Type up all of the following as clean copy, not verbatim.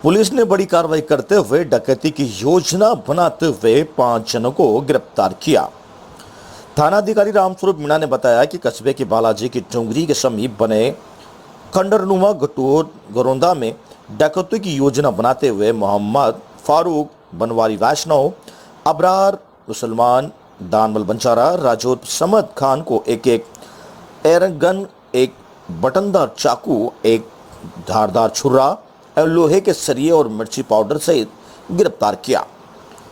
Police ने बड़ी कार्रवाई करते हुए डकैती की योजना बनाते हुए 5 जनों को गिरफ्तार किया। थानाधिकारी रामस्वरूप मीणा ने बताया कि कस्बे के बालाजी की टुंगरी के समीप बने खंडरनुमा गटोर गरोंदा में डकैती की योजना बनाते हुए मोहम्मद फारूक, बनवारी वैष्णव, अबरार मुसलमान, दानमल बंजारा, राजौर समद खान को एक एक एयरगन, एक बटनदार चाकू, एक धारदार छुरा और लोहे के सरिये और मिर्ची पाउडर सहित गिरफ्तार किया।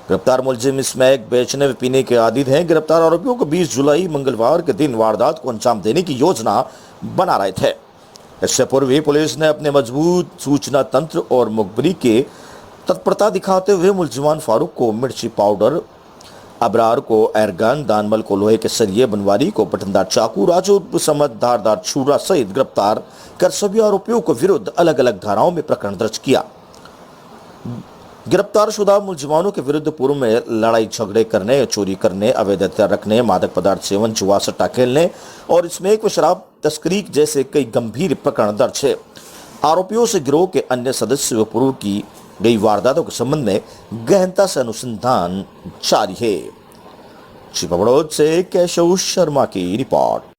गिरफ्तार मुलजिम स्मैक बेचने व पीने के आदी हैं। गिरफ्तार आरोपियों को 20 जुलाई मंगलवार के दिन वारदात को अंजाम देने की योजना बना रहे थे। इससे पूर्व भी पुलिस ने अपने मजबूत सूचना तंत्र और मुखबिरी के तत्परता दिखाते हुए मुलजिमान फारूक को मिर्ची पाउडर, अबरार को एयरगन, दानमल को लोहे के सरिये, बनवारी को बटनदार चाकू, राजू समद धारदार छुरा सहित गिरफ्तार कर सभी आरोपियों को विरुद्ध अलग अलग धाराओं में प्रकरण दर्ज किया। गिरफ्तार शुदा मुलजिमानों के विरुद्ध पूर्व में लड़ाई झगड़े करने, चोरी करने, अवैध हथियार रखने, मादक पदार्थ सेवन, जुआ सट्टा खेलने और इसमें एक शराब तस्करी जैसे कई गंभीर प्रकरण दर्ज है। आरोपियों से गिरोह के अन्य सदस्य व पूर्व की गई वारदातों के संबंध में गहनता से अनुसंधान जारी है। चिपबड़ोद से केशव शर्मा की report.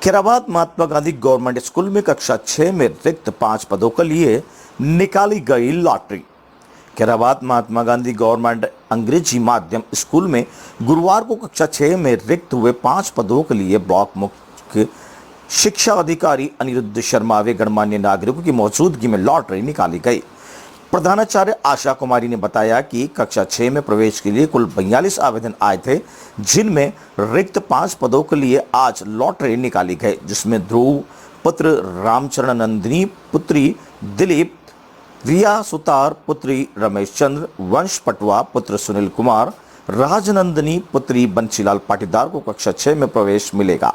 Khairabad Mahatma Gandhi government school में कक्षा 6 में रिक्त 5 पदों के लिए निकाली गई लॉटरी। खैराबाद महात्मा गांधी गवर्नमेंट अंग्रेजी माध्यम स्कूल में गुरुवार को कक्षा 6 में रिक्त हुए 5 पदों के लिए ब्लॉक मुख्य शिक्षा अधिकारी अनिरुद्ध शर्मा व गणमान्य नागरिकों की मौजूदगी में लॉटरी निकाली गई। प्रधानाचार्य आशा कुमारी ने बताया कि कक्षा 6 में प्रवेश के लिए कुल 42 आवेदन आए थे, जिनमें रिक्त 5 पदों के लिए आज लॉटरी निकाली गई, जिसमें ध्रुव पुत्र रामचरण नंदिनी पुत्री दिलीप, रिया सुतार पुत्री रमेश चंद्र, वंश पटवा पुत्र सुनील कुमार, राजनंदिनी पुत्री बंशीलाल पाटीदार को कक्षा 6 में प्रवेश मिलेगा।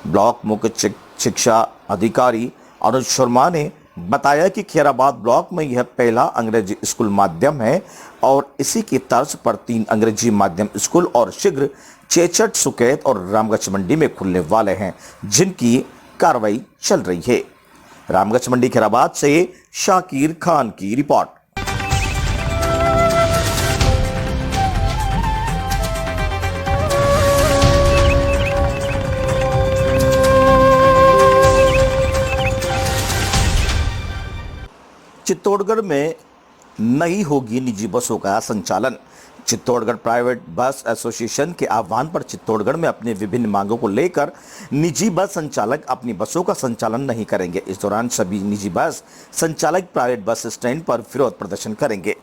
ब्लॉक मुख्य शिक्षा अधिकारी अनुज शर्मा ने बताया कि खैराबाद ब्लॉक में यह पहला अंग्रेजी स्कूल माध्यम है और इसी की तर्ज पर 3 अंग्रेजी माध्यम स्कूल और शीघ्र चेचट, सुकैत और रामगढ़ मंडी में खुलने वाले हैं, जिनकी कार्रवाई चल रही है। रामगढ़ मंडी खैराबाद से शाकिर खान की रिपोर्ट। चित्तौड़गढ़ में नहीं होगी निजी बसों का संचालन। चित्तौड़गढ़ प्राइवेट बस एसोसिएशन के आह्वान पर चित्तौड़गढ़ में अपनी विभिन्न मांगों को लेकर निजी बस संचालक अपनी बसों का संचालन नहीं करेंगे। इस दौरान सभी निजी बस संचालक प्राइवेट बस स्टैंड पर विरोध प्रदर्शन करेंगे।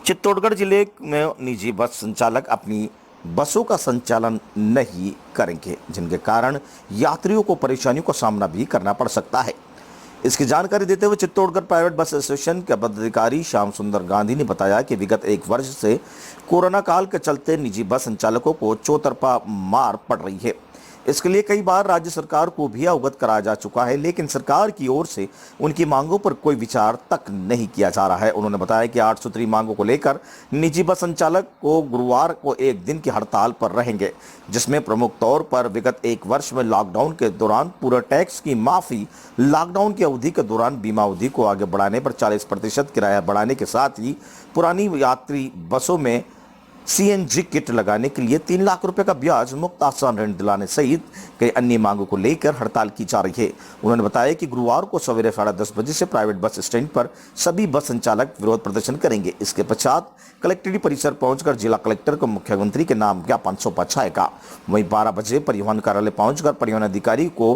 चित्तौड़गढ़ जिले में निजी बस संचालक अपनी बसों का संचालन नहीं करेंगे, जिनके कारण यात्रियों को परेशानियों का सामना भी करना पड़ सकता है। इसकी जानकारी देते हुए चित्तौड़गढ़ प्राइवेट बस एसोसिएशन के पदाधिकारी श्याम सुंदर गांधी ने बताया कि विगत 1 वर्ष से कोरोना काल के चलते निजी बस संचालकों को चौतरफा मार पड़ रही है। इसके लिए कई बार राज्य सरकार को भी अवगत कराया जा चुका है, लेकिन सरकार की ओर से उनकी मांगों पर कोई विचार तक नहीं किया जा रहा है। उन्होंने बताया कि 8 सूत्री मांगों को लेकर निजी बस संचालक को गुरुवार को 1 दिन की हड़ताल पर रहेंगे, जिसमें प्रमुख तौर पर विगत 1 वर्ष में लॉकडाउन के दौरान पूरा टैक्स की माफी, लॉकडाउन की अवधि के दौरान बीमा अवधि को आगे बढ़ाने पर 40% किराया बढ़ाने के साथ ही पुरानी यात्री बसों में सीएनजी किट लगाने के लिए 3 लाख रुपए का ब्याज मुक्त आसान ऋण दिलाने सहित कई अन्य मांगों को लेकर हड़ताल की जा रही है। उन्होंने बताया कि गुरुवार को सवेरे 10:30 बजे से प्राइवेट बस स्टैंड पर सभी बस संचालक विरोध प्रदर्शन करेंगे। इसके पश्चात कलेक्ट्रेट परिसर पहुंचकर जिला कलेक्टर को मुख्यमंत्री के नाम ज्ञापन सौंपा जाएगा। वहीं 12 बजे परिवहन कार्यालय पहुंचकर परिवहन अधिकारी को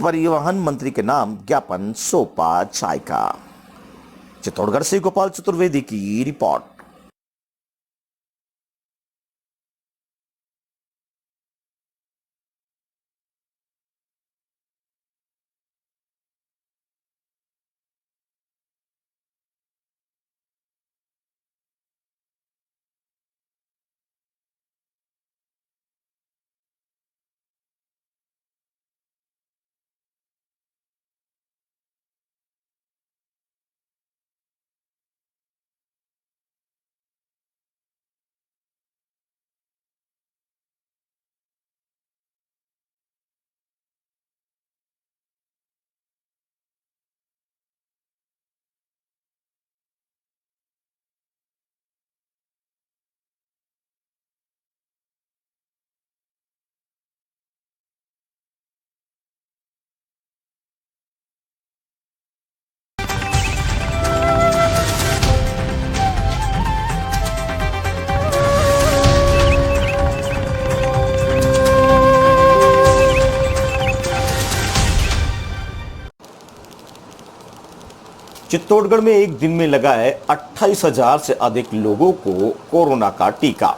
परिवहन मंत्री के नाम ज्ञापन सौंपा जाएगा। चित्तौड़गढ़ से गोपाल चतुर्वेदी की रिपोर्ट। चित्तौड़गढ़ में एक दिन में लगा है 28,000 से अधिक लोगों को कोरोना का टीका।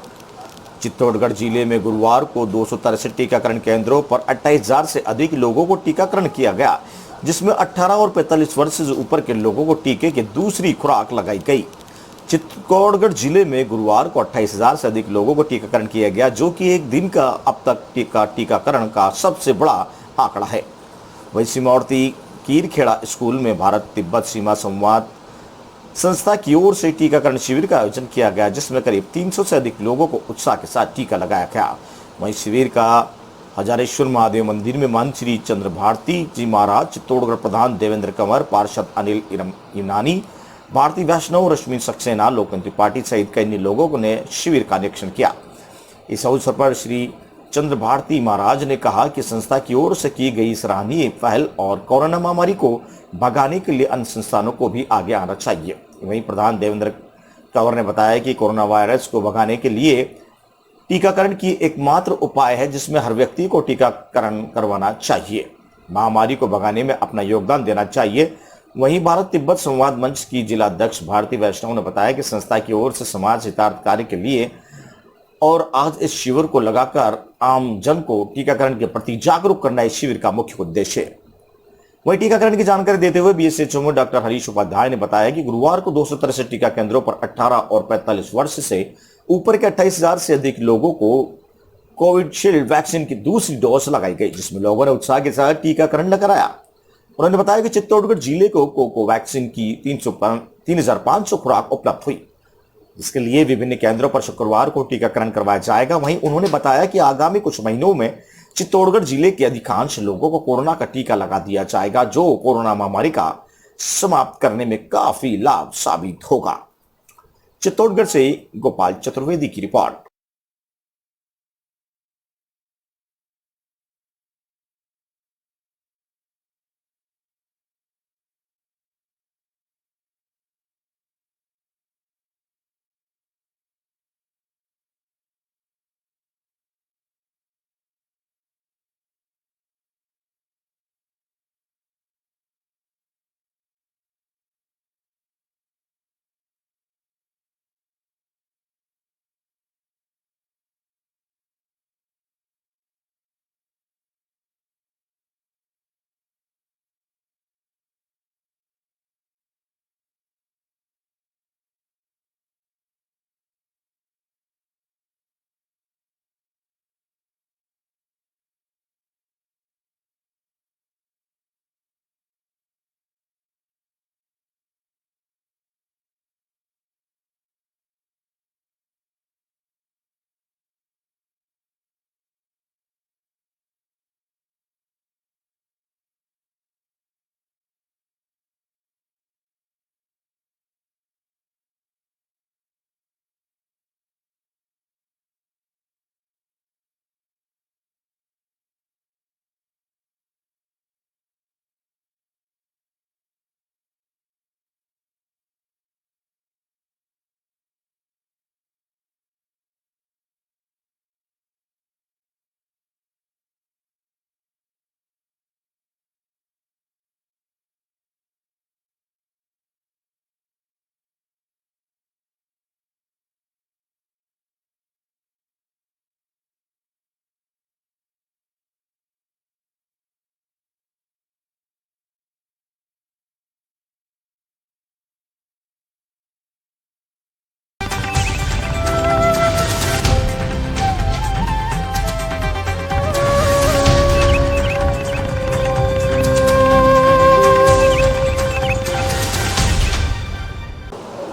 चित्तौड़गढ़ जिले में गुरुवार को 263 टीकाकरण केंद्रों पर 28,000 से अधिक लोगों को टीकाकरण किया गया, जिसमें 18 और 45 वर्ष से ऊपर के लोगों को टीके की दूसरी खुराक लगाई गई। चित्तौड़गढ़ जिले में गुरुवार को 28,000 से अधिक लोगों को टीकाकरण किया गया, जो कि एक दिन का अब तक टीकाकरण का सबसे बड़ा आंकड़ा है। वहीं सीमावर्ती कीरखेड़ा स्कूल में भारत तिब्बत सीमा संवाद संस्था की ओर से टीकाकरण शिविर का आयोजन किया गया, जिसमें करीब 300 से अधिक लोगों को उत्साह के साथ टीका लगाया गया। वहीं शिविर का हजारेश्वर महादेव मंदिर में महंत श्री चंद्र भारती जी महाराज, चित्तौड़गढ़ प्रधान देवेंद्र कंवर, पार्षद अनिल ईनानी, भारतीय वैष्णव रश्मि सक्सेना, लोकतंत्र पार्टी सहित कई अन्य लोगों ने शिविर का निरीक्षण किया। इस अवसर पर श्री चंद्र भारती महाराज ने कहा कि संस्था की ओर से की गई सराहनीय पहल और कोरोना महामारी को भगाने के लिए अन्य संस्थानों को भी आगे आना चाहिए। वहीं प्रधान देवेंद्र कंवर ने बताया कि कोरोना वायरस को भगाने के लिए टीकाकरण की एकमात्र उपाय है, जिसमें हर व्यक्ति को टीकाकरण करवाना चाहिए, महामारी को भगाने में अपना योगदान देना चाहिए। वहीं भारत तिब्बत संवाद मंच की जिला अध्यक्ष भारती वैष्णव ने बताया कि संस्था की ओर से समाज हितार्थ कार्य के लिए और आज इस शिविर को लगाकर आम जन को टीकाकरण के प्रति जागरूक करना इस शिविर का मुख्य उद्देश्य है। वहीं टीकाकरण की जानकारी देते हुए बीएसएचओ डॉक्टर हरीश उपाध्याय ने बताया कि गुरुवार को 263 टीका केंद्रों पर 18 और 45 वर्ष से ऊपर के 28,000 से अधिक लोगों को कोविशील्ड वैक्सीन की दूसरी डोज लगाई गई, जिसमें लोगों ने उत्साह के साथ टीकाकरण कराया। उन्होंने बताया कि चित्तौड़गढ़ जिले को कोवैक्सीन की 3,500 खुराक उपलब्ध हुई, जिसके लिए विभिन्न केंद्रों पर शुक्रवार को टीकाकरण करवाया जाएगा। वहीं उन्होंने बताया कि आगामी कुछ महीनों में चित्तौड़गढ़ जिले के अधिकांश लोगों को कोरोना का टीका लगा दिया जाएगा, जो कोरोना महामारी का समाप्त करने में काफी लाभ साबित होगा। चित्तौड़गढ़ से गोपाल चतुर्वेदी की रिपोर्ट।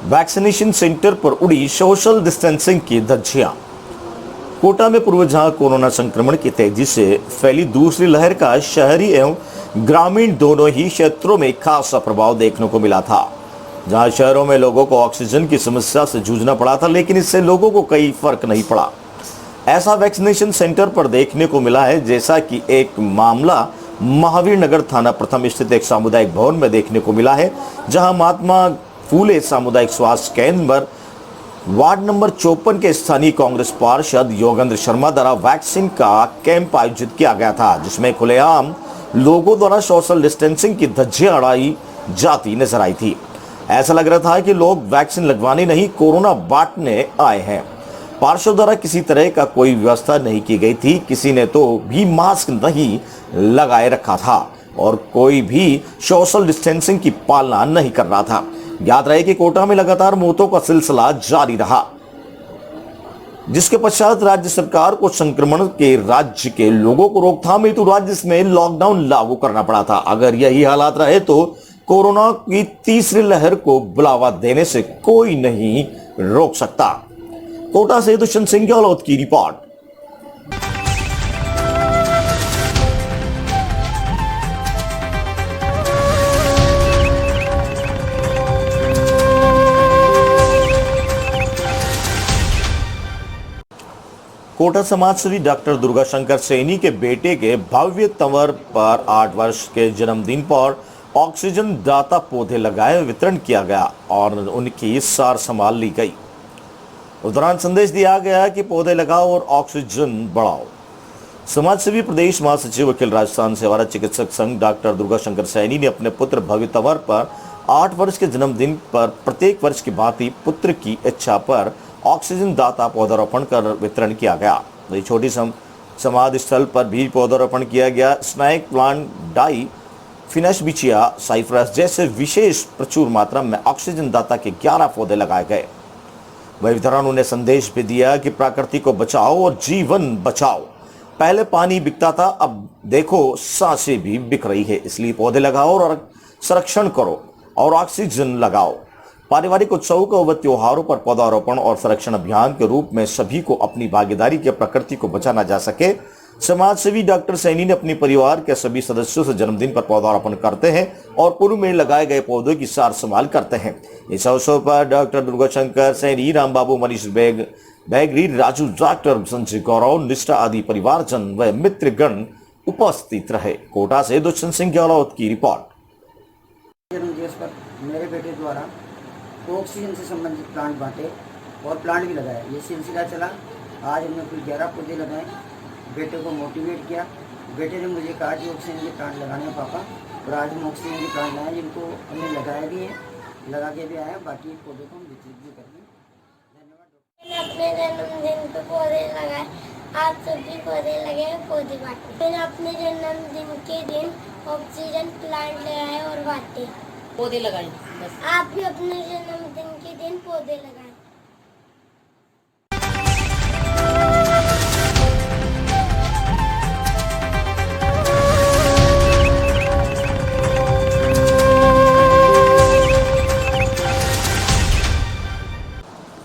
वैक्सीनेशन सेंटर पर उड़ी सोशल डिस्टेंसिंग की धज्जियां। कोटा में पूर्व जहां कोरोना संक्रमण की तेजी से फैली दूसरी लहर का शहरी एवं ग्रामीण दोनों ही क्षेत्रों में खासा प्रभाव देखने को मिला था। जहां शहरों में लोगों को ऑक्सीजन की समस्या से जूझना पड़ा था, लेकिन इससे लोगों को कोई फर्क नहीं पड़ा। ऐसा वैक्सीनेशन सेंटर पर देखने को मिला है, जैसा कि एक मामला महावीर नगर थाना प्रथम स्थित एक सामुदायिक भवन में देखने को मिला है, जहां महात्मा फूले सामुदायिक स्वास्थ्य केंद्र वार्ड नंबर 54 के स्थानीय कांग्रेस पार्षद योगेंद्र शर्मा द्वारा वैक्सीन का कैंप आयोजित किया गया था, जिसमें खुलेआम लोगों द्वारा सोशल डिस्टेंसिंग की धज्जियां जाती नजर आई थी। ऐसा लग रहा था कि लोग वैक्सीन लगवाने नहीं, कोरोना बांटने आए हैं। पार्षद द्वारा किसी तरह का कोई व्यवस्था नहीं की गई थी। किसी ने तो भी मास्क नहीं लगाए रखा था और कोई भी सोशल डिस्टेंसिंग की पालना नहीं कर रहा था। याद रहे कि कोटा में लगातार मौतों का सिलसिला जारी रहा, जिसके पश्चात राज्य सरकार को संक्रमण के राज्य के लोगों को रोकथाम हेतु राज्य में लॉकडाउन लागू करना पड़ा था। अगर यही हालात रहे तो कोरोना की तीसरी लहर को बुलावा देने से कोई नहीं रोक सकता। कोटा से दुष्यंत सिंह गहलोत की रिपोर्ट। कोटा समाजसेवी डॉक्टर दुर्गाशंकर सैनी के बेटे के भव्य तंवर पर 8 वर्ष के जन्मदिन पर ऑक्सीजन दाता पौधे लगाए वितरण किया गया और उनकी सार संभाल ली गई। उस दौरान संदेश दिया गया कि पौधे लगाओ और ऑक्सीजन बढ़ाओ। समाजसेवी प्रदेश महासचिव अखिल राजस्थान सेवारत चिकित्सक संघ डॉक्टर दुर्गाशंकर सैनी ने अपने पुत्र भव्य तंवर पर 8 वर्ष के जन्मदिन पर प्रत्येक वर्ष की भांति पुत्र की इच्छा पर ऑक्सीजन दाता पौधारोपण कर वितरण किया गया। वही छोटी समाधि स्थल पर भी पौधारोपण किया गया। स्नैक प्लांट, डाई, फिनसबिचिया, साइप्रस जैसे विशेष प्रचुर मात्रा में ऑक्सीजन दाता के 11 पौधे लगाए गए। वही दौरान उन्होंने संदेश भी दिया कि प्रकृति को बचाओ और जीवन बचाओ। पहले पानी बिकता था, अब देखो सांसें भी बिक रही है, इसलिए पौधे लगाओ और संरक्षण करो और ऑक्सीजन लगाओ। पारिवारिक उत्सवों व त्योहारों पर पौधारोपण और संरक्षण अभियान के रूप में सभी को अपनी भागीदारी के प्रकृति को बचाना जा सके। समाजसेवी डॉक्टर सैनी ने अपने परिवार के सभी सदस्यों से जन्मदिन पर पौधारोपण करते हैं और पूर्व में लगाए गए पौधों की सार संभाल करते हैं। इस अवसर पर डॉक्टर दुर्गाशंकर सैनी, राम बाबू, मनीष बैगरी, राजू डॉक्टर, संजय गौरव, निष्ठा आदि परिवारजन व मित्रगण उपस्थित रहे। कोटा से दुष्यंत सिंह गहलोत की रिपोर्ट। मेरे बेटे द्वारा ऑक्सीजन से संबंधित प्लांट बांटे और प्लांट भी लगाया। ये सिलसिला चला। आज हमने कुल 11 पौधे लगाए। बेटे को मोटिवेट किया। बेटे ने मुझे कहा कि ऑक्सीजन के प्लांट लगाने हैं पापा, और आज हम ऑक्सीजन के प्लांट लगाए, जिनको हमने लगाया भी है, लगा के भी आया। बाकी पौधे को हम वितरित भी करेंगे। धन्यवाद। अपने जन्मदिन पे पौधे लगाए, आज सभी पौधे लगे, पौधे बांटे। मैंने अपने जन्मदिन के दिन ऑक्सीजन प्लांट लगाए और बांटे। पौधे लगाए बस। आप भी अपने जन्मदिन के दिन पौधे लगाएं।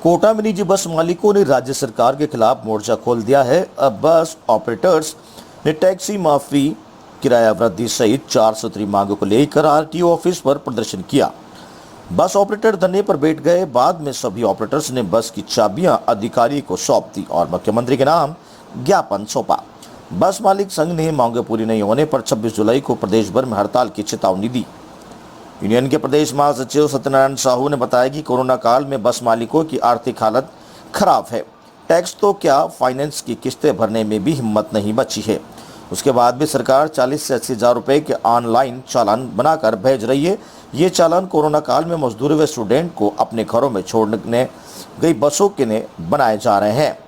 कोटा में निजी बस मालिकों ने राज्य सरकार के खिलाफ मोर्चा खोल दिया है। अब बस ऑपरेटर्स ने टैक्सी माफी, किराया वृद्धि सहित 4 सूत्री मांगों को लेकर आरटीओ ऑफिस पर प्रदर्शन किया। बस ऑपरेटर धरने पर बैठ गए। बाद में सभी ऑपरेटर्स ने बस की चाबियां अधिकारी को सौंप दी और मुख्यमंत्री के नाम ज्ञापन सौंपा। बस मालिक संघ ने मांगें पूरी नहीं होने पर 26 जुलाई को प्रदेश भर में हड़ताल की चेतावनी दी। यूनियन के प्रदेश महासचिव सत्यनारायण साहू ने बताया कि कोरोना काल में बस मालिकों की आर्थिक हालत खराब है। टैक्स तो क्या, फाइनेंस की किस्तें भरने में भी हिम्मत नहीं बची है। उसके बाद भी सरकार 40 से 80 हजार रुपए के ऑनलाइन चालान बनाकर भेज रही है। ये चालान कोरोना काल में मजदूर व स्टूडेंट को अपने घरों में छोड़ने गई बसों के ने बनाए जा रहे हैं,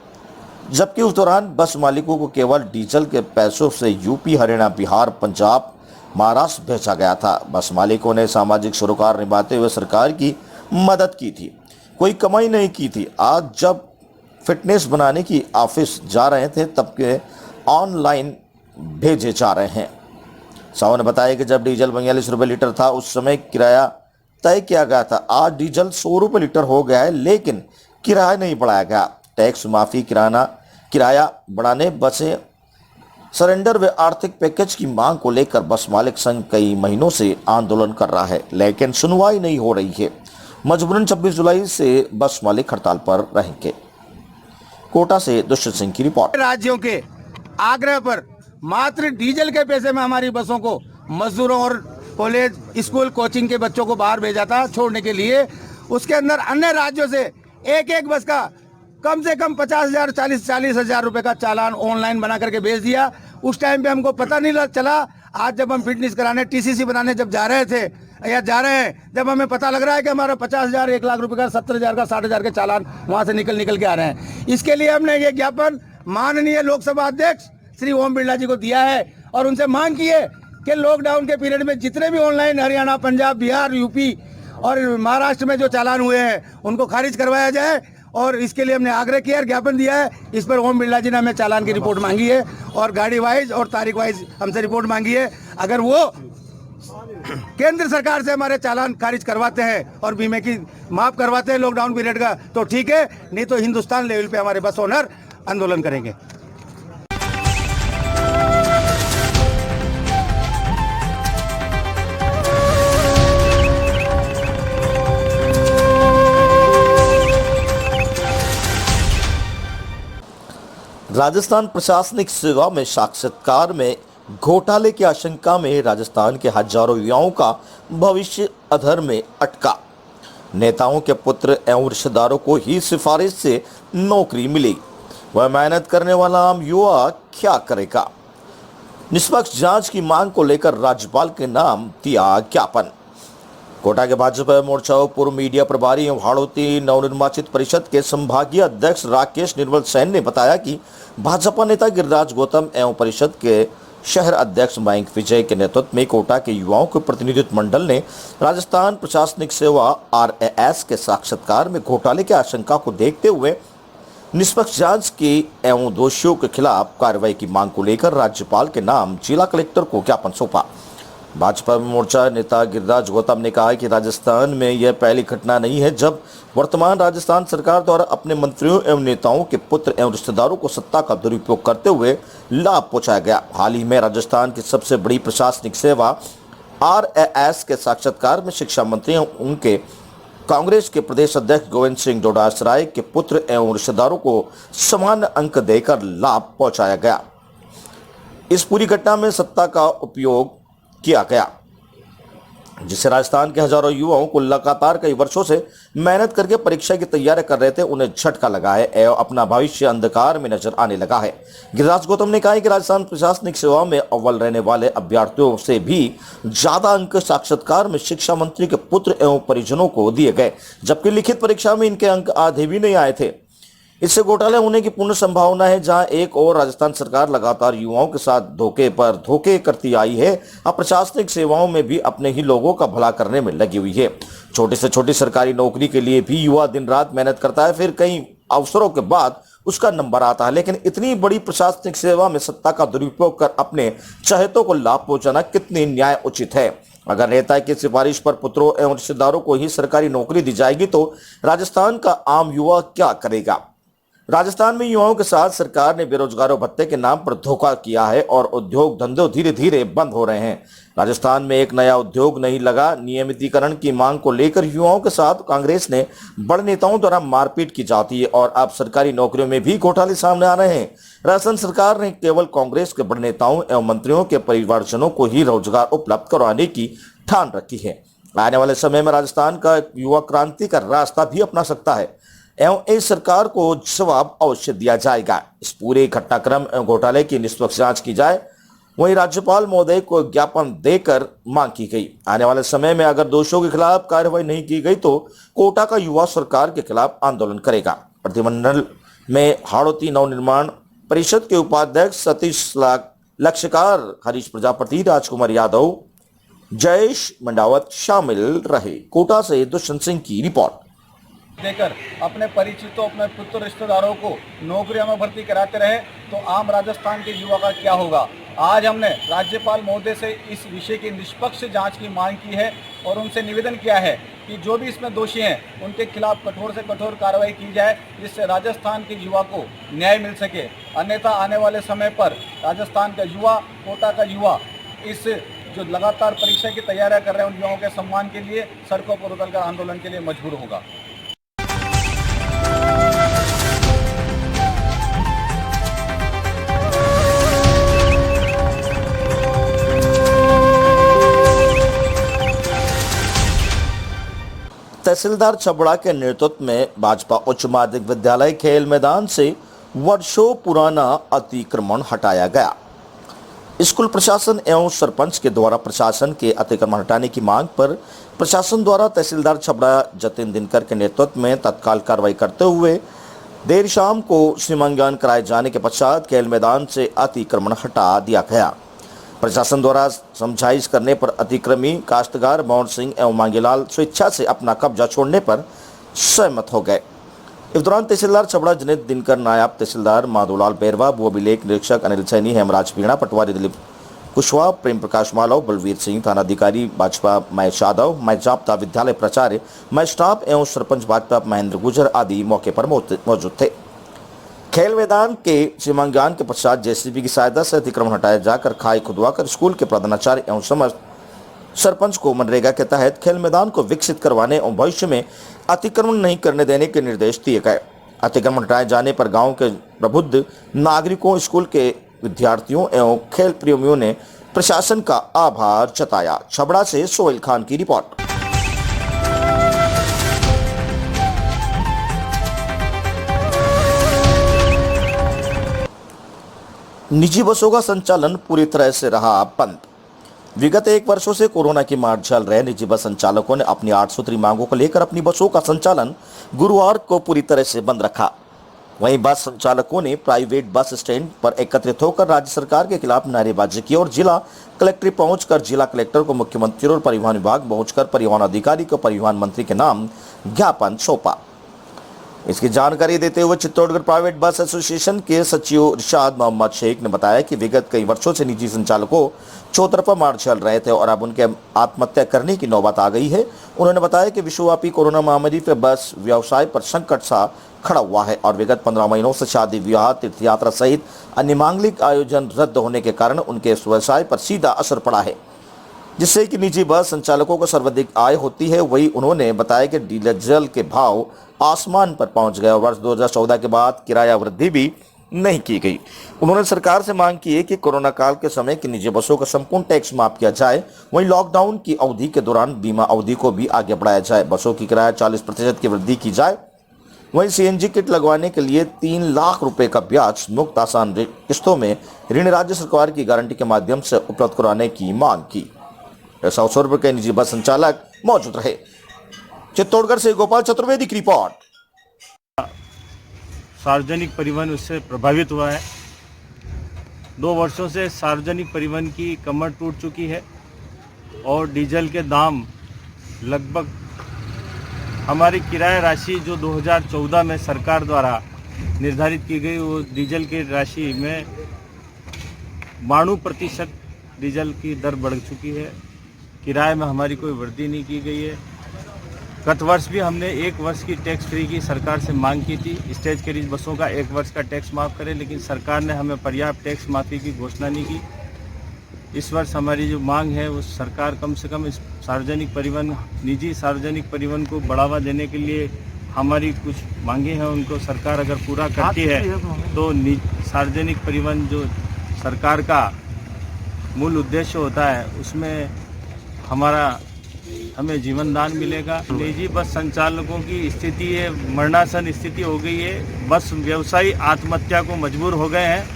जबकि उस दौरान बस मालिकों को केवल डीजल के पैसों से यूपी, हरियाणा, बिहार, पंजाब, महाराष्ट्र भेजा गया था। बस मालिकों ने सामाजिक सरोकार निभाते हुए सरकार की मदद की थी, कोई कमाई नहीं की थी। आज जब फिटनेस बनाने की ऑफिस जा रहे थे तब के ऑनलाइन भेजे जा रहे हैं। साहू ने बताया कि जब डीजल 42 रुपये लीटर था उस समय किराया तय किया गया था। आज डीजल 100 रुपये लीटर हो गया है, लेकिन किराया नहीं बढ़ाया गया। टैक्स माफी, किराया बढ़ाने, बसें सरेंडर व आर्थिक पैकेज की मांग को लेकर बस मालिक संघ कई महीनों से आंदोलन कर रहा है, लेकिन सुनवाई नहीं हो रही है। मजबूरन 26 जुलाई से बस मालिक हड़ताल पर रहेंगे। कोटा से दुष्यंत सिंह की रिपोर्ट। राज्यों के आग्रह पर मात्र डीजल के पैसे में हमारी बसों को मजदूरों और कॉलेज, स्कूल, कोचिंग के बच्चों को बाहर भेजा था छोड़ने के लिए। उसके अंदर अन्य राज्यों से एक बस का कम से कम 50,000, 40,000 रुपए का चालान ऑनलाइन बना करके भेज दिया। उस टाइम पे हमको पता नहीं चला। आज जब हम फिटनेस कराने, टीसीसी बनाने जब जा रहे थे या जा रहे हैं जब हमें पता लग रहा है कि हमारा 50,000, 1 लाख रुपए का, 70,000 का, 60,000 के चालान वहां से निकल के आ रहे हैं। इसके लिए हमने ये ज्ञापन माननीय लोकसभा अध्यक्ष श्री ओम बिरला जी को दिया है और उनसे मांग की है कि लॉकडाउन के पीरियड में जितने भी ऑनलाइन हरियाणा, पंजाब, बिहार, यूपी और महाराष्ट्र में जो चालान हुए हैं उनको खारिज करवाया जाए। और इसके लिए हमने आग्रह किया और ज्ञापन दिया है। इस पर ओम बिरला जी ने हमें चालान की रिपोर्ट मांगी है और गाड़ी वाइज और तारीख वाइज हमसे रिपोर्ट मांगी है। अगर वो केंद्र सरकार से हमारे चालान खारिज करवाते हैं और बीमे की माफ करवाते हैं लॉकडाउन पीरियड का तो ठीक है, नहीं तो हिंदुस्तान लेवल पे हमारे बस ओनर आंदोलन करेंगे। राजस्थान प्रशासनिक सेवा में साक्षात्कार में घोटाले की आशंका में राजस्थान के हजारों युवाओं का भविष्य अधर में अटका। नेताओं के पुत्र एवं रिश्तेदारों को ही सिफारिश से नौकरी मिली, वह मेहनत करने वाला आम युवा क्या करेगा? निष्पक्ष जांच की मांग को लेकर राज्यपाल के नाम दिया ज्ञापन। कोटा के भाजपा मोर्चा पूर्व मीडिया प्रभारी एवं हाड़ौती नवनिर्वाचित परिषद के संभागीय अध्यक्ष राकेश निर्मल सैन ने बताया कि भाजपा नेता गिरिराज गौतम एवं परिषद के शहर अध्यक्ष मयंक विजय के नेतृत्व में कोटा के युवाओं के प्रतिनिधित्व मंडल ने राजस्थान प्रशासनिक सेवा RAS के साक्षात्कार में घोटाले की आशंका को देखते हुए निष्पक्ष जांच की एवं दोषियों के खिलाफ कार्रवाई की मांग को लेकर राज्यपाल के नाम जिला कलेक्टर को ज्ञापन सौंपा। भाजपा मोर्चा नेता गिरिराज गौतम ने कहा कि राजस्थान में यह पहली घटना नहीं है जब वर्तमान राजस्थान सरकार द्वारा अपने मंत्रियों एवं नेताओं के पुत्र एवं रिश्तेदारों को सत्ता का दुरुपयोग करते हुए लाभ पहुंचाया गया। हाल ही में राजस्थान की सबसे बड़ी प्रशासनिक सेवा RAS के साक्षात्कार में शिक्षा मंत्री एवं उनके कांग्रेस के प्रदेश अध्यक्ष गोविंद सिंह डोडासराय के पुत्र एवं रिश्तेदारों को समान अंक देकर लाभ पहुंचाया गया। इस पूरी घटना में सत्ता का उपयोग किया गया, जिससे राजस्थान के हजारों युवाओं को लगातार कई वर्षों से मेहनत करके परीक्षा की तैयारी कर रहे थे, उन्हें झटका लगा है एवं अपना भविष्य अंधकार में नजर आने लगा है। गिरिराज गौतम ने कहा कि राजस्थान प्रशासनिक सेवा में अव्वल रहने वाले अभ्यर्थियों से भी ज्यादा अंक साक्षात्कार में शिक्षा मंत्री के पुत्र एवं परिजनों को दिए गए, जबकि लिखित परीक्षा में इनके अंक आधे भी नहीं आए थे। इससे घोटाले होने की पूर्ण संभावना है। जहां एक और राजस्थान सरकार लगातार युवाओं के साथ धोखे पर धोखे करती आई है, अब प्रशासनिक सेवाओं में भी अपने ही लोगों का भला करने में लगी हुई है। छोटी से छोटी सरकारी नौकरी के लिए भी युवा दिन रात मेहनत करता है, फिर कई अवसरों के बाद उसका नंबर आता है, लेकिन इतनी बड़ी प्रशासनिक सेवा में सत्ता का दुरुपयोग कर अपने चहेतों को लाभ पहुंचाना कितनी न्याय उचित है? अगर नेता की सिफारिश पर पुत्रों एवं रिश्तेदारों को ही सरकारी नौकरी दी जाएगी तो राजस्थान का आम युवा क्या करेगा? राजस्थान में युवाओं के साथ सरकार ने बेरोजगारों भत्ते के नाम पर धोखा किया है और उद्योग धंधे धीरे धीरे बंद हो रहे हैं। राजस्थान में एक नया उद्योग नहीं लगा। नियमितीकरण की मांग को लेकर युवाओं के साथ कांग्रेस ने बड़े नेताओं द्वारा मारपीट की जाती है और अब सरकारी नौकरियों में भी घोटाले सामने आ रहे हैं। राजस्थान सरकार ने केवल कांग्रेस के बड़े नेताओं एवं मंत्रियों के परिवारजनों को ही रोजगार उपलब्ध करवाने की ठान रखी है। आने वाले समय में राजस्थान का युवा क्रांति का रास्ता भी अपना सकता है एवं इस सरकार को जवाब अवश्य दिया जाएगा। इस पूरे घटनाक्रम एवं घोटाले की निष्पक्ष जांच की जाए। वहीं राज्यपाल महोदय को ज्ञापन देकर मांग की गई। आने वाले समय में अगर दोषियों के खिलाफ कार्रवाई नहीं की गई तो कोटा का युवा सरकार के खिलाफ आंदोलन करेगा। प्रतिनिधिमंडल में हाड़ौती नवनिर्माण परिषद के उपाध्यक्ष सतीश लक्ष्यकार, हरीश प्रजापति, राजकुमार यादव, जयेश मंडावत शामिल रहे। कोटा से दुष्यंत सिंह की रिपोर्ट। देकर अपने परिचितों, अपने पुत्र रिश्तेदारों को नौकरियों में भर्ती कराते रहे तो आम राजस्थान के युवा का क्या होगा? आज हमने राज्यपाल महोदय से इस विषय की निष्पक्ष जांच की मांग की है और उनसे निवेदन किया है कि जो भी इसमें दोषी हैं उनके खिलाफ कठोर से कठोर कार्रवाई की जाए, जिससे राजस्थान के युवा को न्याय मिल सके। अन्यथा आने वाले समय पर राजस्थान का युवा, कोटा का युवा इस जो लगातार परीक्षा की तैयारियां कर रहे हैं उन युवाओं के सम्मान के लिए सड़कों पर उतरकर आंदोलन के लिए मजबूर होगा। तहसीलदार छबड़ा के नेतृत्व में भाजपा उच्च माध्यमिक विद्यालय खेल मैदान से वर्षों पुराना अतिक्रमण हटाया गया। स्कूल प्रशासन एवं सरपंच के द्वारा प्रशासन के अतिक्रमण हटाने की मांग पर प्रशासन द्वारा तहसीलदार छबड़ा जतिन दिनकर के नेतृत्व में तत्काल कार्रवाई करते हुए देर शाम को सीमांकन कराए जाने के पश्चात खेल मैदान से अतिक्रमण हटा दिया गया। प्रशासन द्वारा समझाइश करने पर अतिक्रमी काश्तकार मोहन सिंह एवं मांगीलाल स्वेच्छा से अपना कब्जा छोड़ने पर सहमत हो गए। इस दौरान तहसीलदार छबड़ा जनित दिनकर, नायब तहसीलदार माधोलाल बैरवा, भू अभिलेख निरीक्षक अनिल सैनी, हेमराज पीणा, पटवारी दिलीप कुशवाहा, प्रेम प्रकाश मालव, बलवीर सिंह, थानाधिकारी भाजपा महेश यादव, मैं जाप्ता विद्यालय प्राचार्य, मैं स्टाफ एवं सरपंच भाजपा महेंद्र गुजर आदि मौके पर मौजूद थे। खेल मैदान के सीमांकन के पश्चात जेसीबी की सहायता से अतिक्रमण हटाया जाकर खाई खुदवाकर स्कूल के प्रधानाचार्य एवं समस्त सरपंच को मनरेगा के तहत खेल मैदान को विकसित करवाने और भविष्य में अतिक्रमण नहीं करने देने के निर्देश दिए गए। अतिक्रमण हटाए जाने पर गांव के प्रबुद्ध नागरिकों, स्कूल के विद्यार्थियों एवं खेल प्रेमियों ने प्रशासन का आभार जताया। छबड़ा से सोहेल खान की रिपोर्ट। निजी बसों का संचालन पूरी तरह से रहा बंद। विगत 1 वर्षों से कोरोना की मार झेल रहे निजी बस संचालकों ने अपनी 8 सूत्री मांगों को लेकर अपनी बसों का संचालन गुरुवार को पूरी तरह से बंद रखा। वहीं बस संचालकों ने प्राइवेट बस स्टैंड पर एकत्रित होकर राज्य सरकार के खिलाफ नारेबाजी की और जिला कलेक्ट्रेट पहुंचकर जिला कलेक्टर को मुख्यमंत्री और परिवहन विभाग पहुंचकर परिवहन अधिकारी को परिवहन मंत्री के नाम ज्ञापन सौंपा। इसकी जानकारी देते हुए चित्तौड़गढ़ प्राइवेट बस एसोसिएशन के सचिव इरशाद मोहम्मद शेख ने बताया कि विगत कई वर्षों से निजी संचालकों चौतरफा मार झेल रहे थे और अब उनके आत्महत्या करने की नौबत आ गई है। उन्होंने बताया कि विश्वव्यापी कोरोना महामारी पर बस व्यवसाय पर संकट सा खड़ा हुआ है और विगत 15 महीनों से शादी, विवाह, तीर्थयात्रा सहित अन्य मांगलिक आयोजन रद्द होने के कारण उनके व्यवसाय पर सीधा असर पड़ा है, जिससे कि निजी बस संचालकों को सर्वाधिक आय होती है। वही उन्होंने बताया कि डीजल के भाव आसमान पर पहुंच गए और वर्ष 2014 के बाद किराया वृद्धि भी नहीं की गई। उन्होंने सरकार से मांग की है कि कोरोना काल के समय की निजी बसों का संपूर्ण टैक्स माफ किया जाए। वहीं लॉकडाउन की अवधि के दौरान बीमा अवधि को भी आगे बढ़ाया जाए। बसों की किराया 40% की वृद्धि की जाए। वहीं सीएनजी किट लगवाने के लिए 3 लाख रुपए का ब्याज मुक्त आसान किस्तों में ऋण राज्य सरकार की गारंटी के माध्यम से उपलब्ध कराने की मांग की। इस अवसर पर कई निजी बस संचालक मौजूद रहे। चित्तौड़गढ़ से गोपाल चतुर्वेदी की रिपोर्ट। सार्वजनिक परिवहन उससे प्रभावित हुआ है। 2 वर्षों से सार्वजनिक परिवहन की कमर टूट चुकी है और डीजल के दाम लगभग हमारी किराया राशि जो 2014 में सरकार द्वारा निर्धारित की गई, वो डीजल की राशि में 92% डीजल की दर बढ़ चुकी है। किराए में हमारी कोई वृद्धि नहीं की गई है। गत वर्ष भी हमने 1 वर्ष की टैक्स फ्री की सरकार से मांग की थी, स्टेज कैरिज बसों का 1 वर्ष का टैक्स माफ़ करें, लेकिन सरकार ने हमें पर्याप्त टैक्स माफ़ी की घोषणा नहीं की। इस वर्ष हमारी जो मांग है वो सरकार कम से कम इस सार्वजनिक परिवहन, निजी सार्वजनिक परिवहन को बढ़ावा देने के लिए हमारी कुछ मांगे हैं, उनको सरकार अगर पूरा करती है तो सार्वजनिक परिवहन जो सरकार का मूल उद्देश्य होता है उसमें हमें जीवन दान मिलेगा। निजी बस संचालकों की स्थिति है, मरणासन स्थिति हो गई है। बस व्यवसायी आत्महत्या को मजबूर हो गए हैं।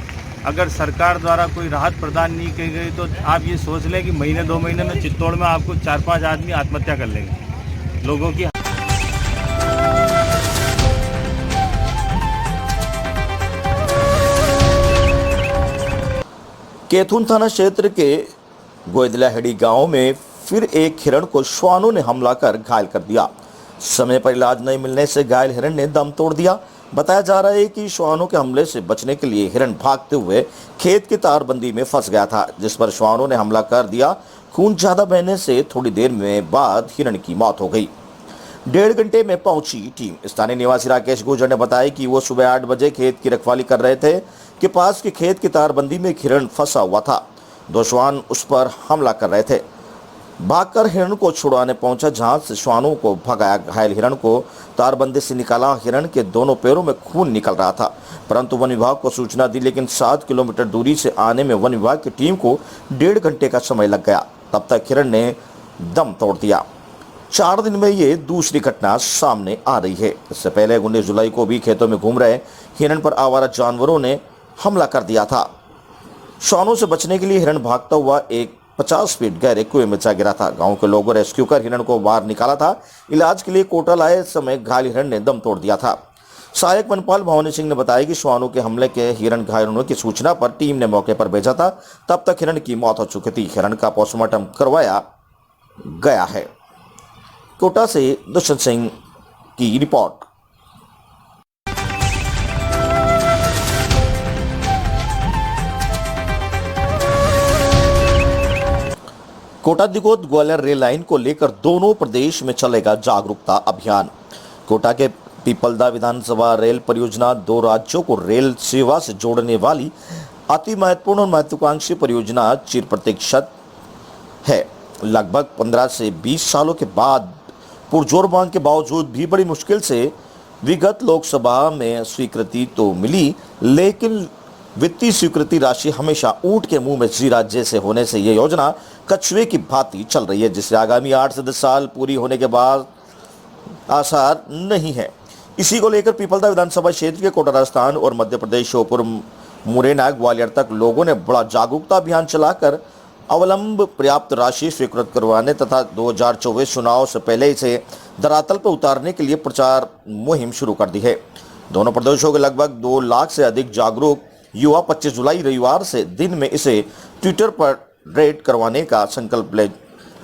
अगर सरकार द्वारा कोई राहत प्रदान नहीं की गई तो आप ये सोच लें कि महीने 2 महीने में चित्तौड़ में आपको 4-5 आदमी आत्महत्या कर लेंगे। लोगों की कैथून थाना क्षेत्र के गोयदलाहेड़ी गांव में फिर एक हिरण को श्वानों ने हमला कर घायल कर दिया। समय पर इलाज नहीं मिलने से घायल हिरण ने दम तोड़ दिया। बताया जा रहा है कि श्वानों के हमले से बचने के लिए हिरण भागते हुए खेत की तारबंदी में फंस गया था, जिस पर श्वानों ने हमला कर दिया। खून ज्यादा बहने से थोड़ी देर में बाद हिरण की मौत हो गई। 1.5 घंटे में पहुंची टीम। स्थानीय निवासी राकेश गुर्जर ने बताया कि वो सुबह 8 बजे खेत की रखवाली कर रहे थे कि पास के खेत की तारबंदी में एक हिरण फंसा हुआ था। 2 श्वान उस पर हमला कर रहे थे। भागकर हिरण को छुड़ाने पहुंचा, जहां से श्वानों को भगाया। घायल हिरण को तारबंदी से निकाला। हिरण के दोनों पैरों में खून निकल रहा था, परंतु वन विभाग को सूचना दी, लेकिन 7 किलोमीटर दूरी से आने में वन विभाग की टीम को 1.5 घंटे का समय लग गया। तब तक हिरण ने दम तोड़ दिया। 4 दिन में ये दूसरी घटना सामने आ रही है। इससे पहले 19 जुलाई को भी खेतों में घूम रहे हिरण पर आवारा जानवरों ने हमला कर दिया था। श्वानों से बचने के लिए हिरण भागता हुआ एक 50 फीट गहरे कुएं में जा गिरा था। गांव के लोगों रेस्क्यू कर हिरण को बाहर निकाला था। इलाज के लिए कोटा लाए समय घायल हिरण ने दम तोड़ दिया था। सहायक वनपाल भवानी सिंह ने बताया कि श्वानों के हमले के हिरण घायल होने की सूचना पर टीम ने मौके पर भेजा था। तब तक हिरण की मौत हो चुकी थी। हिरण का पोस्टमार्टम करवाया गया है। कोटा से दुष्यंत सिंह की रिपोर्ट। कोटा दिगोद ग्वालियर रेल लाइन को लेकर दोनों प्रदेश में चलेगा जागरूकता अभियान। कोटा के पीपलदा विधानसभा रेल परियोजना दो राज्यों को रेल सेवा से जोड़ने वाली अति महत्वपूर्ण और महत्वाकांक्षी परियोजना चिर प्रतीक्षित है। लगभग 15 से 20 सालों के बाद पुरजोर मांग के बावजूद भी बड़ी मुश्किल से विगत लोकसभा में स्वीकृति तो मिली, लेकिन वित्तीय स्वीकृति राशि हमेशा ऊंट के मुंह में जीरा जैसे होने से यह योजना कछुए की भांति चल रही है, जिससे आगामी 8 से 10 साल पूरी होने के बाद आसार नहीं है। इसी को लेकर पीपलदा विधानसभा क्षेत्र के कोटा राजस्थान और मध्य प्रदेश श्योपुर मुरैना ग्वालियर तक लोगों ने बड़ा जागरूकता अभियान चलाकर अवलंब पर्याप्त राशि स्वीकृत करवाने तथा 2024 चुनाव से पहले इसे धरातल पर उतारने के लिए प्रचार मुहिम शुरू कर दी है। दोनों प्रदेशों के लगभग 2 लाख से अधिक जागरूक युवा 25 जुलाई रविवार से दिन में इसे ट्विटर पर रेड करवाने का संकल्प